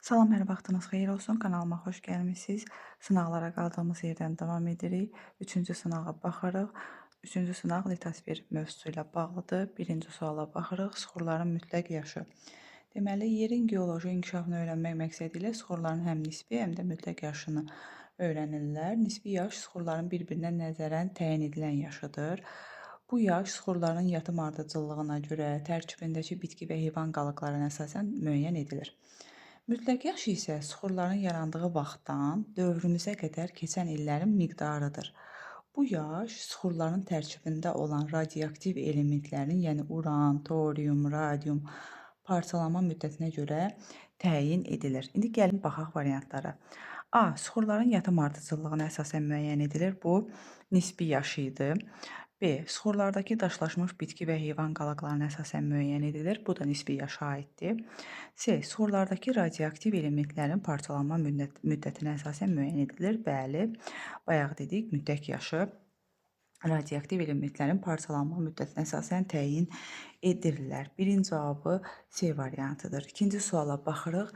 Salam, hər vaxtınız xeyir olsun. Kanalıma xoş gəlmisiniz. Sınaqlara qaldığımız yerdən davam edirik. Üçüncü sınağa baxırıq. Üçüncü sınaq litosfer mövzusu ilə bağlıdır. Birinci suala baxırıq. Suxurların mütləq yaşı. Deməli, yerin geoloji inkişafını öyrənmək məqsədi ilə suxurların həm nisbi, həm də mütləq yaşını öyrənirlər. Nisbi yaş suxurların bir-birinə nəzərən təyin edilən yaşıdır. Bu yaş suxurların yatım ardıcıllığına görə tərkibindəki bitki və heyvan qalıqlarına əsasən müəyyən edilir. Mütləq yaş isə suxurların yarandığı vaxtdan dövrümüzə qədər keçən illərin miqdarıdır. Bu yaş suxurların tərkibində olan radioaktiv elementlərin, yəni uran, torium, radium parçalanma müddətinə görə təyin edilir. İndi gəlin baxaq variantlara. A. Suxurların yatım ardıcıllığına əsasən müəyyən edilir. Bu nisbi yaşı idi. B. Suxurlardakı daşlaşmış bitki və heyvan qalıqlarına əsasən müəyyən edilir. Bu da nisbi yaşa aiddir. C. Suxurlardakı radioaktiv elementlərin parçalanma müddətinə əsasən müəyyən edilir. Bəli, bayaq dedik, mütləq yaşı radioaktiv elementlərin parçalanma müddətinə əsasən təyin edirlər. Birinci cavabı C variantıdır. İkinci suala baxırıq.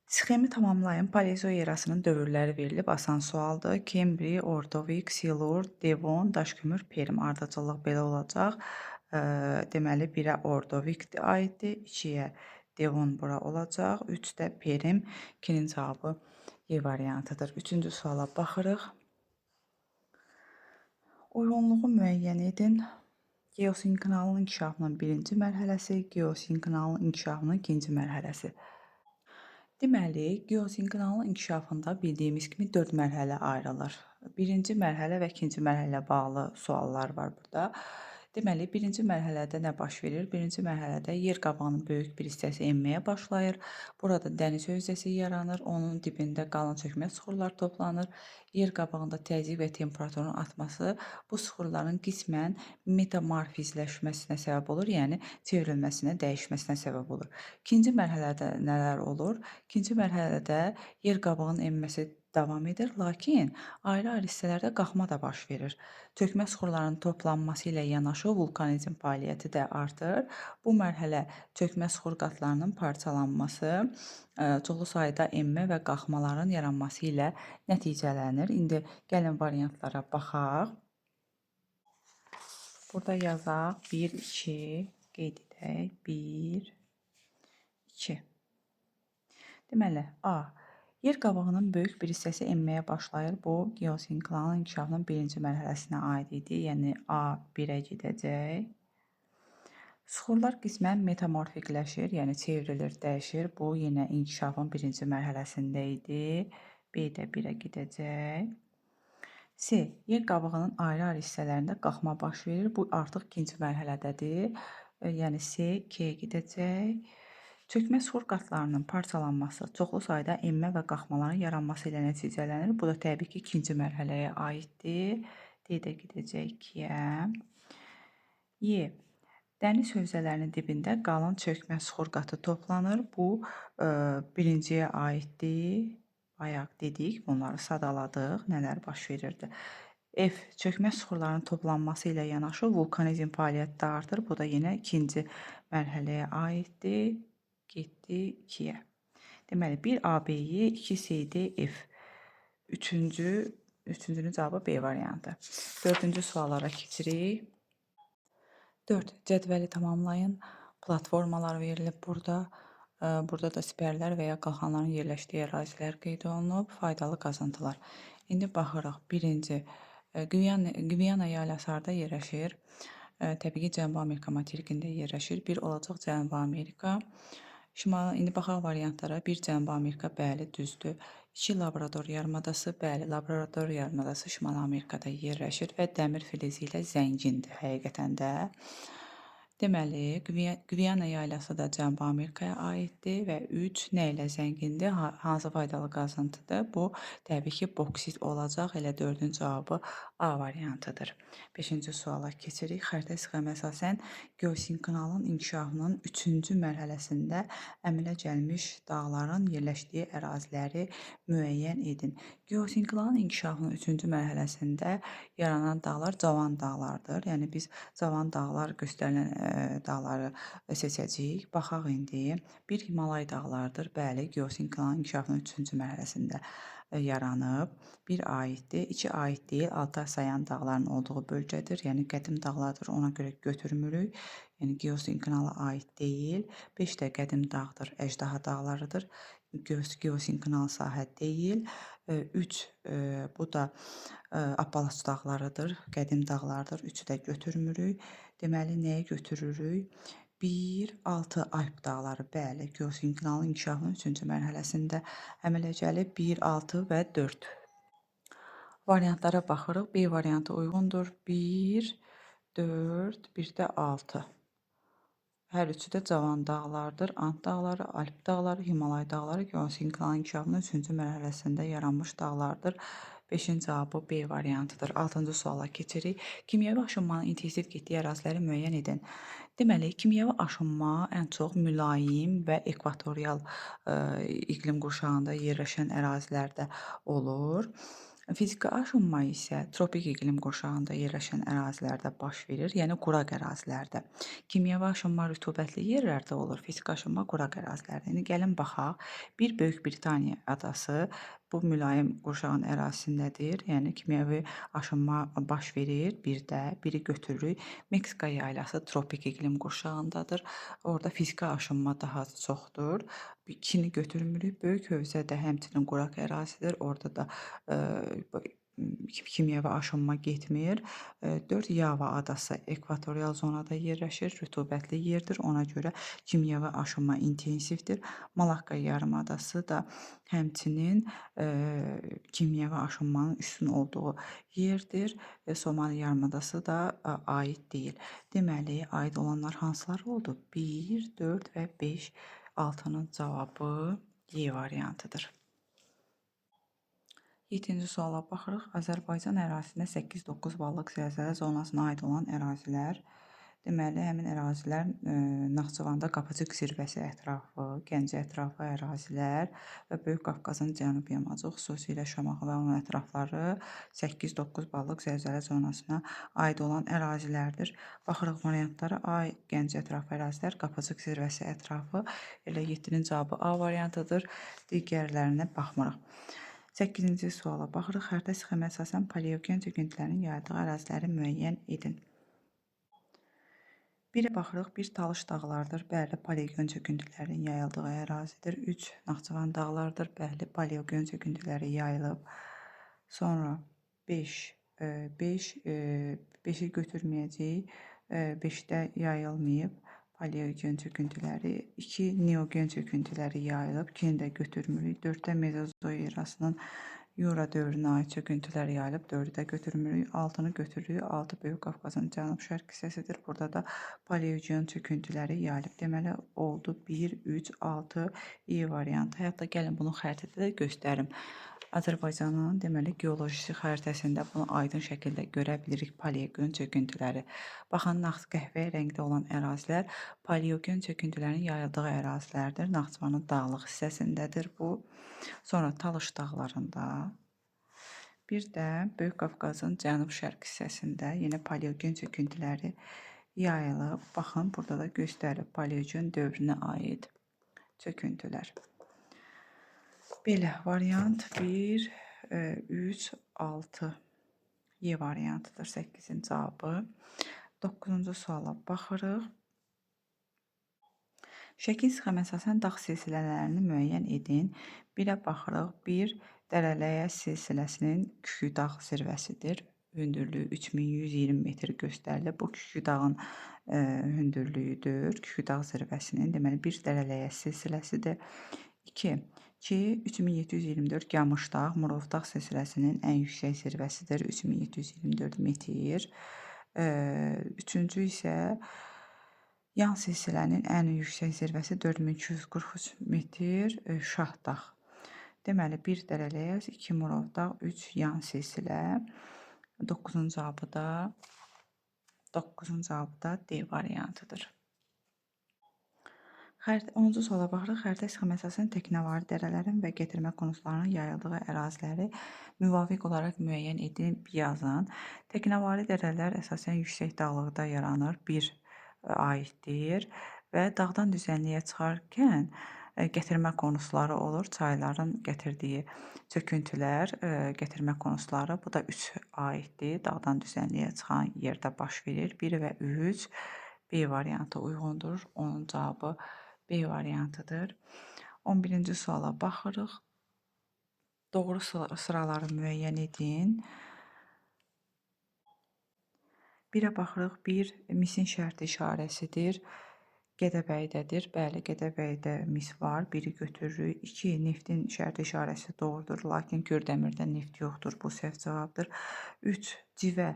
Sxemi tamamlayın. Paleozoy erasının dövrləri verilib. Asan sualdır. Kembri, Ordovik, Silur, Devon, Daşkömür, Perm. Ardıcıllıq belə olacaq. Deməli, 1-ə Ordovik aiddir, 2-yə Devon bura olacaq, 3-də Perm. 2-nin cavabı E variantıdır. Üçüncü suala baxırıq. Uyğunluğu müəyyən edin. Geosinkronalın inkişafının birinci mərhələsi, geosinkronalın inkişafının ikinci mərhələsi. Deməli, geosinkronalın inkişafında bildiyimiz kimi 4 mərhələ ayrılır. Birinci mərhələ və ikinci mərhələ bağlı suallar var burada. Deməli, birinci mərhələdə nə baş verir? Birinci mərhələdə yer qabığının böyük bir hissəsi enməyə başlayır. Burada dəniz hövzəsi yaranır, onun dibində qalın çökmə suxurlar toplanır. Yer qabığında təzyiq və temperaturun artması bu suxurların qismən metamorfizləşməsinə səbəb olur, yəni çevrilməsinə, dəyişməsinə səbəb olur. İkinci mərhələdə nələr olur? İkinci mərhələdə yer qabığının enməsi davam edir, lakin ayrı-ayrı hissələrdə qalxma da baş verir. Çökmə suxurlarının toplanması ilə yanaşı vulkanizm fəaliyyəti də artır. Bu mərhələ çökmə suxur qatlarının parçalanması, çoxlu sayda enmə və qalxmaların yaranması ilə nəticələnir. İndi gəlin variantlara baxaq. Burada yazaq 1, 2, qeyd edək. 1, 2. Deməli, A. Yer qabığının böyük bir hissəsi enməyə başlayır. Bu, geosinkronalın inkişafının birinci mərhələsinə aid idi. Yəni, A 1-ə gedəcək. Suxurlar qismən metamorfikləşir, yəni çevrilir, dəyişir. Bu, yenə inkişafın birinci mərhələsində idi. B də 1-ə gedəcək. C. Yer qabığının ayrı-ayrı hissələrində qalxma baş verir. Bu, artıq ikinci mərhələdədir. Yəni, C 2-yə gedəcək. Çökmə suxur qatlarının parçalanması, çoxlu sayda enmə və qalxmaların yaranması ilə nəticələnir. Bu da təbii ki, ikinci mərhələyə aiddir. D də gedəcək 2-yə. Y. Dəniz hövzələrinin dibində qalın çökmə suxur qatı toplanır. Bu, birinciyə aiddir. Bayaq dedik, bunları sadaladıq. Nələr baş verirdi? F. Çökmə suxurlarının toplanması ilə yanaşı vulkanizm fəaliyyəti də artır. Bu da yenə ikinci mərhələyə aiddir. Getdi 2-yə. Deməli, 1 ABY, 2 SDF. Üçüncünün cavabı B variantı. Dördüncü suallara keçirik. 4. Cədvəli tamamlayın. Platformalar verilib burada. Burada da sipərlər və ya qalxanların yerləşdiyi ərazilər qeyd olunub. Faydalı qazıntılar. İndi baxırıq. Birinci, Qviana yaylası harda yerləşir? Təbii ki, Cənubi Amerika materikində yerləşir. Bir olacaq Cənubi Amerika. İndi baxaq variantlara. 1 Cənubi Amerika, bəli, düzdür. 2 Labrador yarımadası, bəli, Labrador yarımadası Şimali Amerikada yerləşir və dəmir filizi ilə zəngindir həqiqətən də. Deməli, Qviana yaylası da Cənubi Amerikaya aiddir və 3 nə ilə zəngindir? Hansı faydalı qazıntıdır? Bu, təbii ki, boksit olacaq. Elə 4-cü cavabı A variantıdır. 5-ci suala keçirik. Xəritə sxemə əsasən geosinkronalın inkişafının 3-cü mərhələsində əmələ gəlmiş dağların yerləşdiyi əraziləri müəyyən edin. Geosinkronalın inkişafının 3-cü mərhələsində yaranan dağlar cavan dağlardır. Yəni biz cavan dağlar göstərilən dağları seçəcəyik. Baxaq indi. Bir Himalay dağlarıdır. Bəli, geosinkronun inkişafının 3-cü mərhələsində yaranıb. Bir aiddir, 2 aid deyil. Altar sayan dağların olduğu bölgədir. Yəni qədim dağlardır, ona görə götürmürük. Yəni geosinkronala aid deyil. 5 də qədim dağdır, Əjdaha dağlarıdır. Geosinkronal sahə deyil. 3 bu da Apalaç dağlarıdır, qədim dağlardır. 3-ü də götürmürük. Deməli, nəyə götürürük? 1, 6 Alp dağları, bəli, geosinkronal inkişafının 3-cü mərhələsində əmələ gəlib. 1, 6 və 4. Variantlara baxırıq. B variantı uyğundur. 1, 4, bir də 6. Hər üçü də cavan dağlardır. Ant dağları, Alp dağları, Himalay dağları geosinkronal inkişafının 3-cü mərhələsində yaranmış dağlardır. 5-in cavabı B variantıdır. 6-cı suala keçirik. Kimyəvi aşınmanın intensiv getdiyi əraziləri müəyyən edin. Deməli, kimyəvi aşınma ən çox mülayim və ekvatorial iqlim qurşağında yerləşən ərazilərdə olur. Fiziki aşınma isə tropik iqlim qurşağında yerləşən ərazilərdə baş verir, yəni quraq ərazilərdə. Kimyəvi aşınma rütubətli yerlərdə olur, fiziki aşınma quraq ərazilərdə. İndi gəlin baxaq. Bir Böyük Britaniya adası bu mülayim qurşağın ərazisindədir. Yəni kimyəvi aşınma baş verir. Bir də biri götürürük. Meksika yaylası tropik iqlim qurşağındadır. Orada fiziki aşınma daha çoxdur. İkini götürmürük. Böyük Hövzə də həmçinin quraq ərazidir. Orada da kimyəvi aşınma getmir. 4 Yava adası ekvatorial zonada yerləşir, rütubətli yerdir. Ona görə kimyəvi aşınma intensivdir. Malakka yarımadası da həmçinin kimyəvi aşınmanın üstün olduğu yerdir. Somali yarımadası da aid deyil. Deməli, aid olanlar hansılar oldu? 1, 4 və 5. 6-nın cavabı Y variantıdır. 7-ci suala baxırıq. Azərbaycan ərazisində 8-9 ballıq zəlzələ zonasına aid olan ərazilər. Deməli, həmin ərazilər Naxçıvanda Qapıcıq zirvəsi ətrafı, Gəncə ətrafı ərazilər və Böyük Qafqazın cənub yamacı, xüsusilə Şamaxı və onun ətrafları 8-9 ballıq zəlzələ zonasına aid olan ərazilərdir. Baxırıq variantlara. A. Gəncə ətrafı ərazilər, Qapıcıq zirvəsi ətrafı. Elə 7-nin cavabı A variantıdır. Digərlərinə baxmırıq. 8-ci suala baxırıq. Xəritə sxemə əsasən paleogen çöküntülərinin yayıldığı əraziləri müəyyən edin. Birə baxırıq. 1 Talış dağlarıdır. Bəli, paleogen çöküntülərinin yayıldığı ərazidir. 3 Naxçıvan dağlarıdır. Bəli, paleogen çöküntüləri yayılıb. Sonra 5 5-i götürməyəcəyik. 5-də yayılmayıb paleogen çöküntüləri. 2 neogen çöküntüləri yayılıb. 2-ni də götürmürük. 4-də Mezozoy erasının Yura dövrünə aid çöküntülər yayılıb. 4-ü də götürmürük. 6-nı götürürük. 6 Böyük Qafqazın cənub-şərq hissəsidir. Burada da paleogen çöküntüləri yayılıb. Deməli, oldu 1, 3, 6 E variantı. Hətta gəlin bunu xəritədə də göstərim. Azərbaycanın deməli geoloji xəritəsində bunu aydın şəkildə görə bilirik paleogen çöküntüləri. Baxın, qəhvəyi rəngdə olan ərazilər paleogen çöküntülərin yayıldığı ərazilərdir. Naxçıvanın dağlıq hissəsindədir bu. Sonra Talış dağlarında, bir də Böyük Qafqazın cənub-şərq hissəsində yenə paleogen çöküntüləri yayılıb. Baxın, burada da göstərilib paleogen dövrünə aid çöküntülər. Belə variant 1, 3, 6 Y variantıdır 8-in cavabı. 9-cu suala baxırıq. Şəkil sxemə əsasən dağ silsilələrini müəyyən edin. Birə baxırıq. 1 Dərələyə silsiləsinin Kükü dağ zirvəsidir. Hündürlüyü 3120 metr göstərilir. Bu Kükü dağın hündürlüyüdür. Kükü dağ zirvəsinin. Deməli, 1 Dərələyə silsiləsidir. 2 3724 Qamışdağ, Murovdağ silsiləsinin ən yüksək zirvəsidir. 3724 metr. Üçüncü isə yan silsilənin ən yüksək zirvəsi 4243 metr Şahdağ. Deməli, 1 Dərələyəz, 2 Murovdağ, 3 yan silsilə. 9-un cavabı da D variantıdır. 10-cu suala baxırıq. Xəritə sxemə əsasən təknəvari dərələrin və gətirmə qonuslarının yayıldığı əraziləri müvafiq olaraq müəyyən edib yazın. Təknəvari dərələr əsasən yüksək dağlıqda yaranır. 1 aiddir və dağdan düzənliyə çıxarkən gətirmə konusları olur. Çayların gətirdiyi çöküntülər, gətirmə konusları. Bu da 3 aiddir. Dağdan düzənliyə çıxan yerdə baş verir. 1 və 3 B variantı uyğundur. Onun cavabı B variantıdır. 11-ci suala baxırıq. Doğru sıraları müəyyən edin. 1-ə baxırıq. 1 misin şərti işarəsidir. Gədəbəydədir. Bəli, Gədəbəydə mis var. 1-i götürürük. 2 neftin şərti işarəsi doğrudur, lakin Kürdəmirdə neft yoxdur. Bu səhv cavabdır. 3 civə.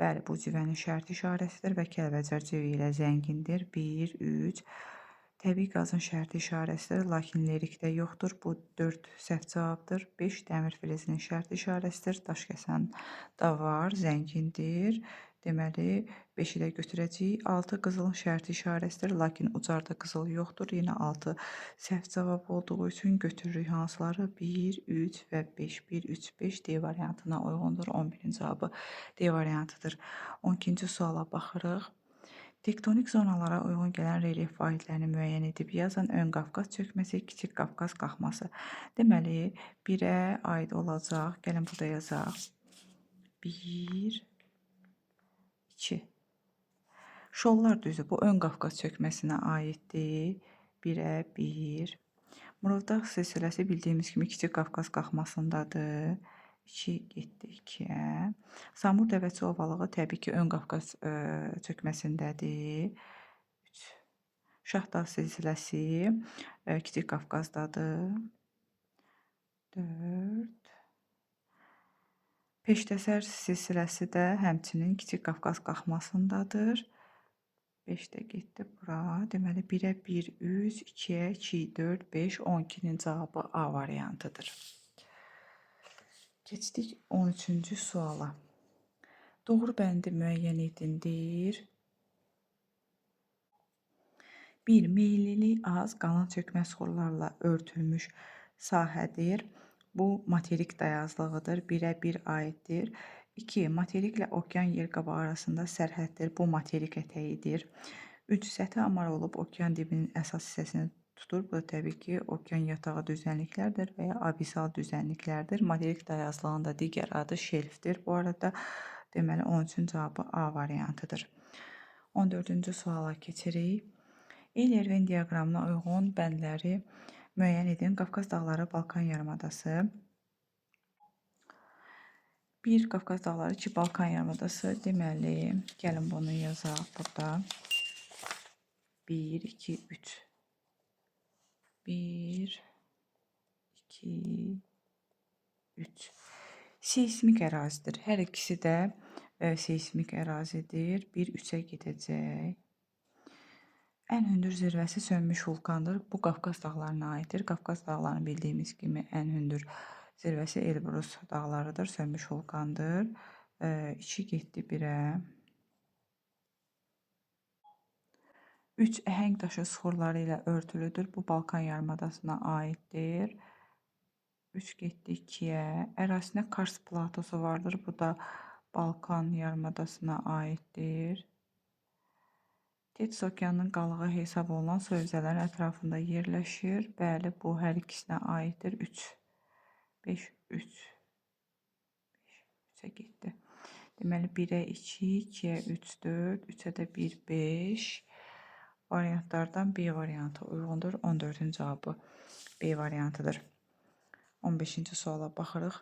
Bəli, bu civənin şərti işarəsidir və Kəlbəcər civi ilə zəngindir. 1, 3. Təbii qazın şərti işarəsidir, lakin lerikdə yoxdur. Bu 4 səhv cavabdır. 5 dəmir filizinin şərti işarəsidir. Daşkəsən da var, zəngindir. Deməli, 5-i də götürəcəyik. 6 qızılın şərti işarəsidir, lakin ucarda qızıl yoxdur. Yenə 6 səhv cavab olduğu üçün götürürük hansıları? 1, 3 və 5. 1, 3, 5 D variantına uyğundur. 11-in cavabı D variantıdır. 12-ci suala baxırıq. Tektonik zonalara uyğun gələn relyef vahidlərini müəyyən edib yazın. Ön Qafqaz çökməsi, Kiçik Qafqaz qalxması. Deməli, 1-ə aid olacaq. Gəlin burada yazaq. 1, 2. Şollar düzü bu ön Qafqaz çökməsinə aiddir. 1-ə 1. Murovdağ silsiləsi bildiyimiz kimi Kiçik Qafqaz qalxmasındadır. 2 getdi 2-yə. Samur dəvəçi ovalığı təbii ki, ön Qafqaz çökməsindədir. 3. Şahdağ silsiləsi Kiçik Qafqazdadır. 4. Peştəsər silsiləsi də həmçinin Kiçik Qafqaz qalxmasındadır. 5 də getdi bura. Deməli, 1-ə 1, 3, 2-yə 2, 4, 5, 12-nin cavabı A variantıdır. Keçdik 13-cü suala. Doğru bəndi müəyyən edin deyir. 1. Meyillilik az, qalan çökmə suxurlarla örtülmüş sahədir. Bu materik dayazlığıdır. 1-ə 1 aiddir. 2. Materiklə okean yerqabağı arasında sərhəddir. Bu materik ətəyidir. 3. Səthi amar olub okean dibinin əsas hissəsini tutur. Bu da təbii ki, okean yatağı düzənliklərdir və ya abisal düzənliklərdir. Materik dayazlığın da digər adı şelfdir. Bu arada, deməli, onun üçün cavabı A variantıdır. 14-cü suala keçirik. Eyler-Venn diaqramına uyğun bəndləri müəyyən edin. Qafqaz dağları, Balkan yarımadası. 1. Qafqaz dağları, 2. Balkan yarımadası. Deməli, gəlin bunu yazaq burada. 1, 2, 3. 1, 2, 3. Seismik ərazidir. Hər ikisi də seismik ərazidir. 1, 3-ə gedəcək. Ən hündür zirvəsi sönmüş vulkandır. Bu Qafqaz dağlarına aiddir. Qafqaz dağlarını bildiyimiz kimi ən hündür zirvəsi Elbrus dağlarıdır. Sönmüş vulkandır. 2 getdi 1-ə. 3 əhəng daşı suxurları ilə örtülüdür. Bu Balkan yarımadasına aiddir. 3 getdi 2-yə. Ərazisində Kars platosu vardır. Bu da Balkan yarımadasına aiddir. Tetis okeanının qalığı hesab olunan su hövzələrin ətrafında yerləşir. Bəli, bu hər ikisinə aiddir. 3, 5, 3. 3-ə getdi. Deməli, 1-ə 2, 2-yə 3, 4, 3-ə də 1, 5. Variantlardan B variantı uyğundur. 14-cü cavabı B variantıdır. 15-ci suala baxırıq.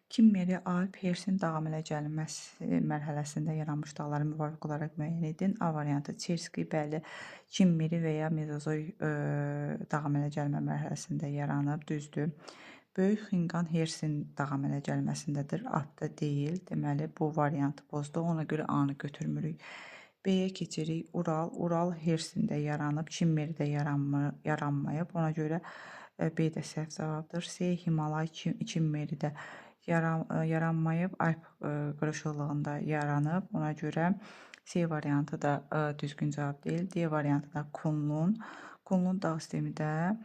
Kimmeri, Alp, Hersin dağ əmələ gəlməsi mərhələsində yaranmış dağları müvafiq olaraq müəyyən edin. A variantı Çerski, bəli, Kimmeri və ya Mezozoy dağ əmələ gəlmə mərhələsində yaranıb, düzdür. Böyük Xinqan Hersin dağ əmələ gəlməsindədir, Alpda deyil. Deməli, bu variantı pozdu, ona görə A-nı götürmürük. B-yə keçirik. Ural Hersində yaranıb, Kimmeridə yaranmayıb. Ona görə B də səhv cavabdır. C. Himalay Kimmeridə yaranmayıb, Alp qırışıqlığında yaranıb. Ona görə C variantı da düzgün cavab deyil. D variantı da Kunlun. Kunlun dağ sistemi də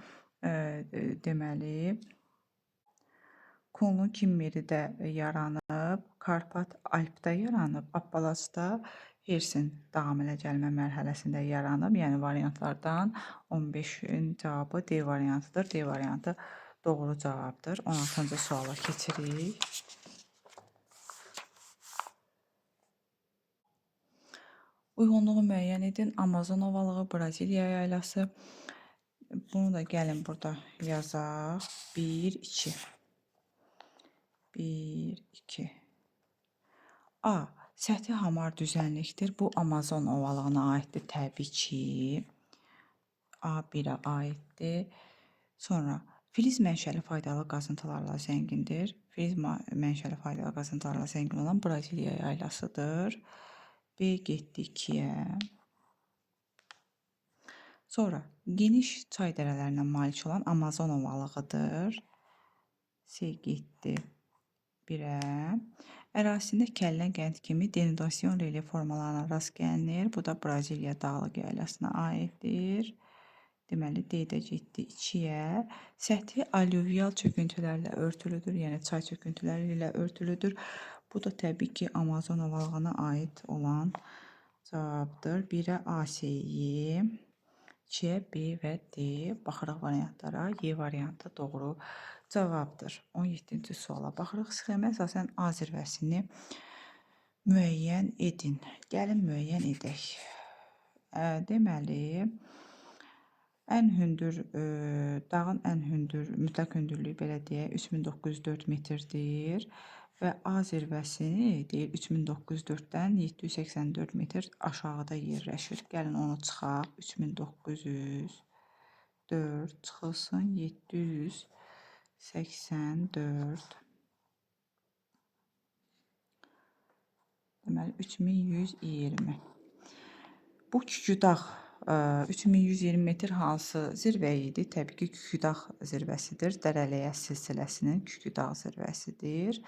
deməli Kunlun Kimmeridə yaranıb, Karpat Alpda yaranıb, Appalachda Persin davam elə gəlmə mərhələsində yaranıb. Yəni variantlardan 15-in cavabı D variantıdır. D variantı doğru cavabdır. 16-cı suala keçirik. Uyğunluğu müəyyən edin. Amazon ovalığı, Braziliya yaylası. Bunu da gəlin burada yazaq. 1, 2. 1, 2. A. Səthi hamar düzənlikdir. Bu Amazon ovalığına aiddir təbii ki. A1-ə aiddir. Sonra filiz mənşəli faydalı qazıntılarla zəngindir. Filiz mənşəli faydalı qazıntılarla zəngin olan Braziliya yaylasıdır. B getdi 2-yə. Sonra geniş çay dərələrinə malik olan Amazon ovalığıdır. C getdi 1-ə. Ərazisində kəllə qənd kimi denudasyon relyef formalarına rast gəlinir. Bu da Braziliya dağlıq yaylasına aiddir. Deməli, D də getdi 2-yə. Səthi alüvyal çöküntülərlə örtülüdür, yəni çay çöküntüləri ilə örtülüdür. Bu da təbii ki, Amazon ovalığına aid olan cavabdır. 1-ə A, C-yi, 2-yə B və D. Baxırıq variantlara. Y variantı doğru cavabdır. 17-ci suala baxırıq. Sxemə əsasən A zirvəsini müəyyən edin. Gəlin müəyyən edək. Deməli, dağın ən hündür, mütləq hündürlüyü belə deyək, 3904 metrdir və A zirvəsini deyir 3904-dən 784 metr aşağıda yerləşir. Gəlin onu çıxaq. 3904 çıxılsın 784. Deməli 3120. Bu Küküdağ 3120 metr hansı zirvə idi? Təbii ki, Küküdağ zirvəsidir. Dərələyəz silsiləsinin Küküdağ zirvəsidir.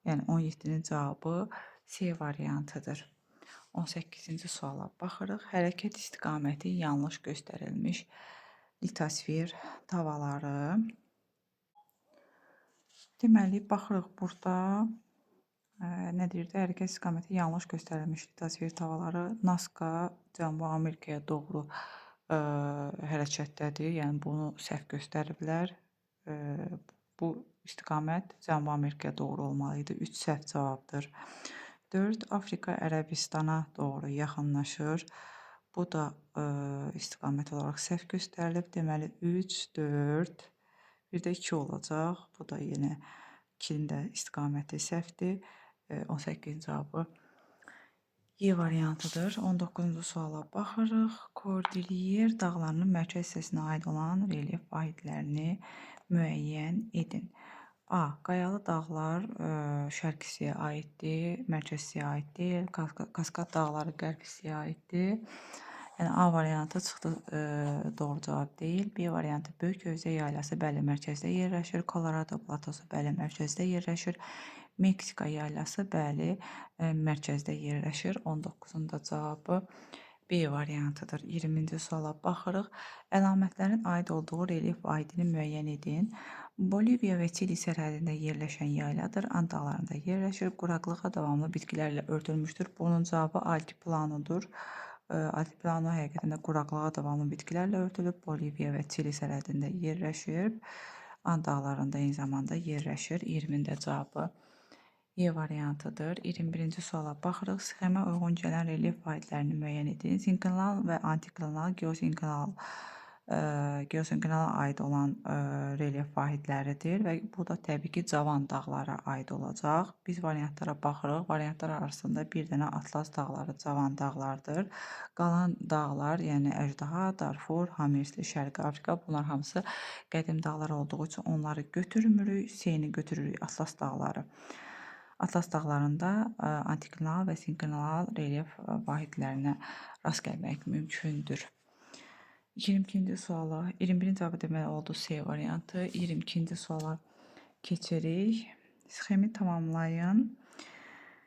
Yəni 17-nin cavabı C variantıdır. 18-ci suala baxırıq. Hərəkət istiqaməti yanlış göstərilmiş litosfer tavaları. Deməli, baxırıq burada nə deyirdi? Hərəkət istiqaməti yanlış göstərilmiş litosfer tavaları Nazca Cənubi Amerikaya doğru hərəkətdədir. Yəni bunu səhv göstəriblər. Bu istiqamət Cənubi Amerikaya doğru olmalı idi. 3 səhv cavabdır. 4. Afrika Ərəbistana doğru yaxınlaşır. Bu da istiqamət olaraq səhv göstərilib. Deməli 3, 4, bir də 2 olacaq. Bu da yenə 2-nin də istiqaməti səhvdir. 18-ci cavabı Y variantıdır. 19-cu suala baxırıq. Kordilyer dağlarının mərkəz hissəsinə aid olan relyef vahidlərini müəyyən edin. A. Qayalı dağlar şərq hissəyə aiddir, mərkəz hissəyə aid deyil. Kaskad dağları qərb hissəyə aiddir. Yəni A variantı çıxdı doğru cavab deyil. B variantı Böyük Gözdə yaylası bəli mərkəzdə yerləşir. Kolorado platosu bəli mərkəzdə yerləşir. Meksika yaylası bəli mərkəzdə yerləşir. 19-un da cavabı B variantıdır. 20-ci suala baxırıq. Əlamətlərin aid olduğu relyef vahidini müəyyən edin. Boliviya və Çili sərhədində yerləşən yayladır. And dağlarında yerləşir. Quraqlığa davamlı bitkilərlə örtülmüşdür. Bunun cavabı altiplanodur. Altiplano həqiqətən də quraqlığa davamlı bitkilərlə örtülüb. Boliviya və Çili sərhədində yerləşir. And dağlarında eyni zamanda yerləşir. 20-də cavabı Y variantıdır. 21-ci suala baxırıq. Sxemə uyğun gələn relyef vahidlərini müəyyən edin. Sinklinal və antiklinal geosinklinala aid olan relyef vahidləridir və bu da təbii ki, Cavan dağlara aid olacaq. Biz variantlara baxırıq. Variantlar arasında bir dənə Atlas dağları Cavan dağlardır. Qalan dağlar, yəni Əjdaha, Darfur, Hamirsli, Şərqi Afrika, bunlar hamısı qədim dağlar olduğu üçün onları götürmürük. C-ni götürürük Atlas dağları. Atlas dağlarında antiklinal və sinklinal relyef vahidlərinə rast gəlmək mümkündür. 22-ci suala, 21-ci cavabı deməli oldu C variantı. 22-ci suala keçirik. Sxemi tamamlayın.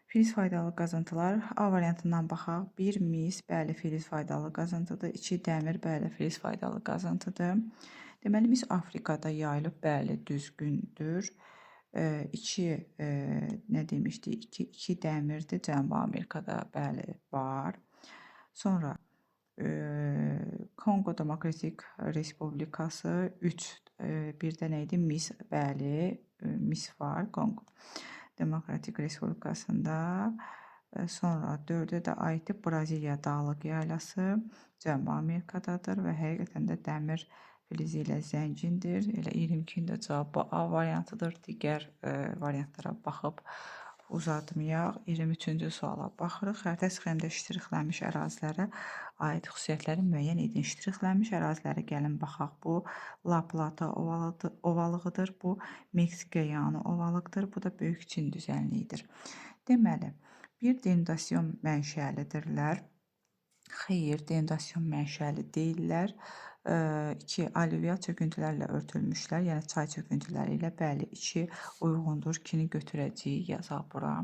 Filiz faydalı qazıntılar A variantından baxaq. 1 mis, bəli, filiz faydalı qazıntıdır. 2 dəmir, bəli, filiz faydalı qazıntıdır. Deməli, mis Afrikada yayılıb, bəli, düzgündür. İki nə demişdik? İki dəmirdir Cənubi Amerikada, bəli, var. Sonra Kongo Demokratik Respublikası 3, bir də nə idi? Mis, bəli, mis var Kongo Demokratik Respublikasında. Sonra 4-ə də aiddir Braziliya Dağlıq Yaylası Cənubi Amerikadadır və həqiqətən də dəmir filizi ilə zəngindir. Elə 22-nin də cavabı A variantıdır. Digər variantlara baxıb uzatmayaq. 23-cü suala baxırıq. Xəritə sxemdə ştrixlənmiş ərazilərə aid xüsusiyyətləri müəyyən edin. Ştrixlənmiş ərazilərə gəlin baxaq. Bu La Plata ovalığıdır. Bu Meksika yanı ovalıqdır. Bu da Böyük Çin düzənliyidir. Deməli, bir denudasyon mənşəlidirlər. Xeyr, denudasyon mənşəli deyillər. 2 alüvyal çöküntülərlə örtülmüşlər, yəni çay çöküntüləri ilə. Bəli, 2 uyğundur. 2-ni götürəcəyik, yazaq bura.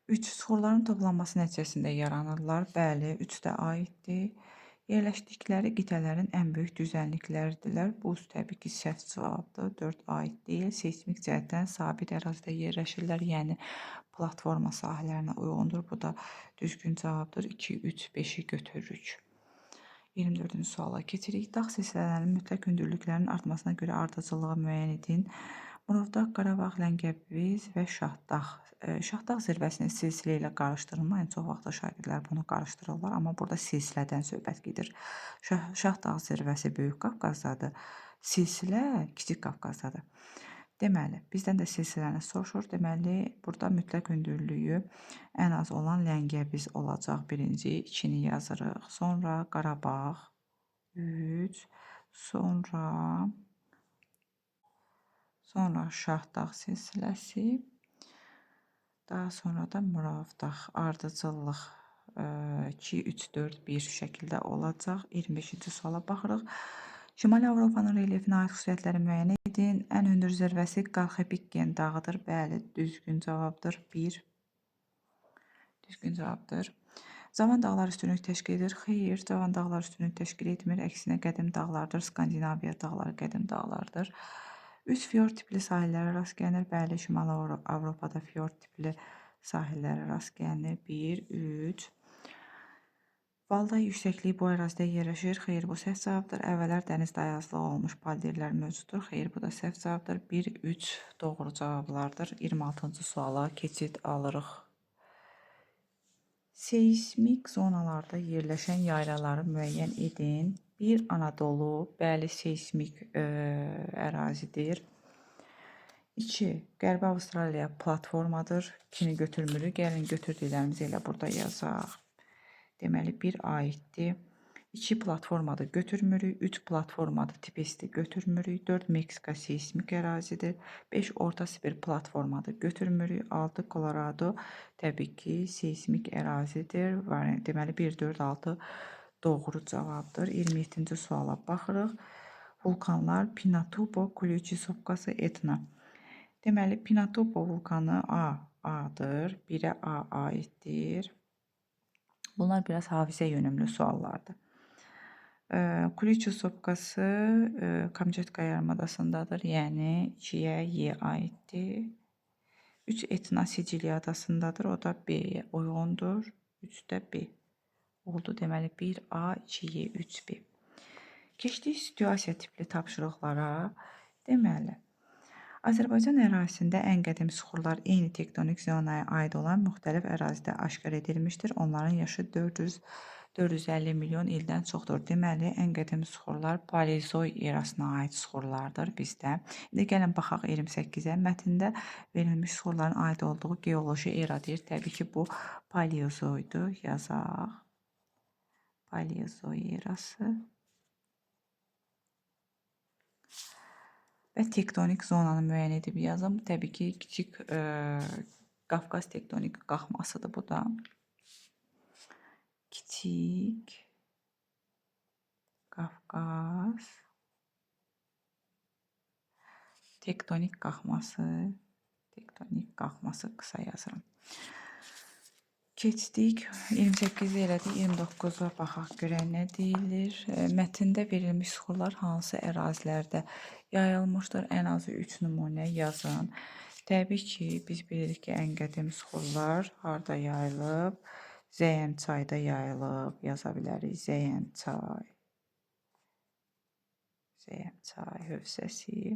3 suxurların toplanması nəticəsində yaranırlar. Bəli, 3 də aiddir. Yerləşdikləri qitələrin ən böyük düzənlikləridirlər. Bu təbii ki, səhv cavabdır. 4 aid deyil. Seysmik cəhətdən sabit ərazidə yerləşirlər, yəni platforma sahələrinə uyğundur. Bu da düzgün cavabdır. 2, 3, 5-i götürürük. 24-cü suala keçirik. Dağ silsilələrinin mütləq hündürlüklərinin artmasına görə ardıcıllığı müəyyən edin. Murovdağ, Qarabağ, Ləngəviz və Şahdağ. Şahdağ zirvəsini silsilə ilə qarışdırılmayın. Çox vaxt şagirdlər bunu qarışdırırlar, amma burada silsilədən söhbət gedir. Şahdağ zirvəsi Böyük Qafqazdadır. Silsilə Kiçik Qafqazdadır. Deməli, bizdən də silsiləni soruşur. Deməli, burada mütləq hündürlüyü ən az olan Ləngəviz olacaq. Birinci, 2-ni yazırıq. Sonra Qarabağ, 3, sonra Şahdağ silsiləsi, daha sonra da Murovdağ, ardıcıllıq 2, 3, 4, 1 şəkildə olacaq. 25-ci suala baxırıq. Şimali Avropanın relyefinə aid xüsusiyyətləri müəyyən edin. Ən hündür zirvəsi Qarxepikken dağıdır. Bəli, düzgün cavabdır. 1. Düzgün cavabdır. Cavan dağlar üstünlük təşkil edir. Xeyr, cavan dağlar üstünlük təşkil etmir. Əksinə qədim dağlardır. Skandinaviya dağları qədim dağlardır. 3 fjord tipli sahillərə rast gəlinir. Bəli, Şimali Avropada fjord tipli sahillərə rast gəlinir. 1, 3. Valday yüksəkliyi bu ərazidə yerləşir. Xeyr, bu səhv cavabdır. Əvvəllər dəniz dayazlığı olmuş polderlər mövcuddur. Xeyr, bu da səhv cavabdır. 1, 3 doğru cavablardır. 26-cı suala keçid alırıq. Seysmik zonalarda yerləşən yaylaları müəyyən edin. 1. Anadolu, bəli, seysmik ərazidir. 2. Qərbi Avstraliya platformadır. 2-ni götürmürük. Gəlin götürdüklərimizi elə burada yazaq. Deməli, 1 aiddir. 2 platformadır, götürmürük. 3 platformadır, tipesti götürmürük. 4 Meksika seysmik ərazidir. 5 Orta Sibir platformadır, götürmürük. 6 Colorado təbii ki, seysmik ərazidir. Deməli, 1, 4, 6 doğru cavabdır. 27-ci suala baxırıq. Vulkanlar Pinatubo, Kulyuçisovkası, Etna. Deməli, Pinatubo vulkanı A-dır. 1-ə A aiddir. Bunlar biraz hafizə yönümlü suallardır. Kulyuçisovkası Kamçatka yarımadasındadır, yəni 2-yə Y aiddir. 3 Etna Siciliya adasındadır, o da B-yə uyğundur. 3 də B oldu. Deməli 1A, 2Y, 3B. Keçdik situasiya tipli tapşırıqlara. Deməli, Azərbaycan ərazisində ən qədim süxurlar eyni tektonik zonaya aid olan müxtəlif ərazidə aşkar edilmişdir. Onların yaşı 450 milyon ildən çoxdur. Deməli, ən qədim süxurlar Paleozoy erasına aid süxurlardır bizdə. İndi gəlin baxaq 28-ə. Mətndə verilmiş süxurların aid olduğu geoloji era deyir. Təbii ki, bu Paleozoydur. Yazaq. Paleozoy erası. Və tektonik zonanı müəyyən edib yazım. Təbii ki, kiçik Qafqaz tektonik qalxmasıdır bu da. Kiçik Qafqaz tektonik qalxması qısa yazıram. Keçdik 28-i elədik, 29-a baxaq görək nə deyilir. Mətndə verilmiş suxurlar hansı ərazilərdə yayılmışdır? Ən azı 3 nümunə yazın. Təbii ki, biz bilirik ki, ən qədim suxurlar harda yayılıb? Zəyən çayda yayılıb, yaza bilərik. Zəyən çay hövzəsi.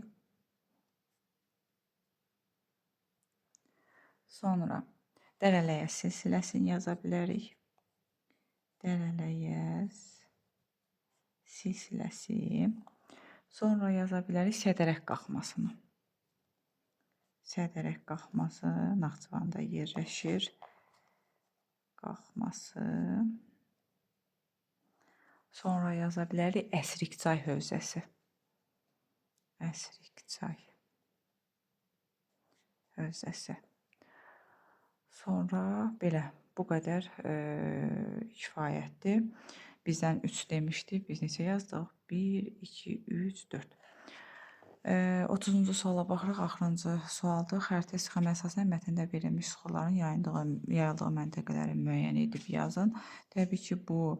Sonra Dərələyəz silsiləsini yaza bilərik. Dərələyəz silsiləsi. Sonra yaza bilərik Sədərək qalxmasını. Sədərək qalxması Naxçıvanda yerləşir. Qalxması. Sonra yaza bilərik Əsrikçay hövzəsi. Əsrikçay hövzəsi. Sonra belə, bu qədər kifayətdir. Bizdən 3 demişdi, biz neçə yazdıq? 1, 2, 3, 4. 30-cu suala baxırıq, axırıncı sualdır. Xəritə sxemə əsasən mətndə verilmiş suxurların yayıldığı məntəqələri müəyyən edib yazın. Təbii ki, bu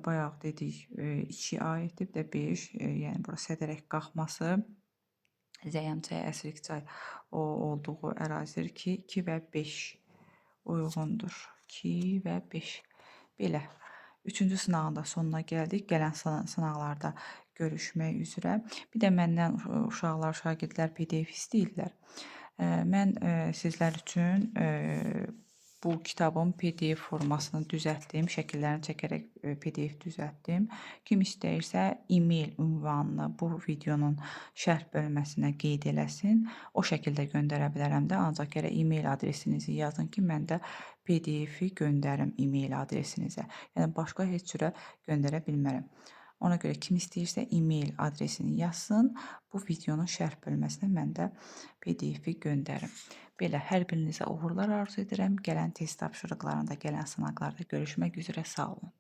bayaq dedik 2 aiddir, bir də 5, yəni bura Sədərək qalxması, Zəyəmçay, Əsrikçay olduğu ərazidir ki, 2 və 5 uyğundur. 2 və 5. Belə. 3-cü sınağın da sonuna gəldik. Gələn sınaqlarda görüşmək üzrə. Bir də məndən uşaqlar, şagirdlər PDF istəyirlər. Mən sizlər üçün bu kitabın PDF formasını düzəltdim. Şəkillərini çəkərək PDF düzəltdim. Kim istəyirsə e-mail ünvanını bu videonun şərh bölməsinə qeyd eləsin. O şəkildə göndərə bilərəm də. Ancaq gərək e-mail adresinizi yazın ki, mən də PDF-i göndərim e-mail adresinizə. Yəni başqa heç cürə göndərə bilmərəm. Ona görə kim istəyirsə e-mail adresini yazsın. Bu videonun şərh bölməsinə mən də PDF-i göndərim. Belə, hər birinizə uğurlar arzu edirəm. Gələn test tapşırıqlarında, gələn sınaqlarda görüşmək üzrə. Sağ olun.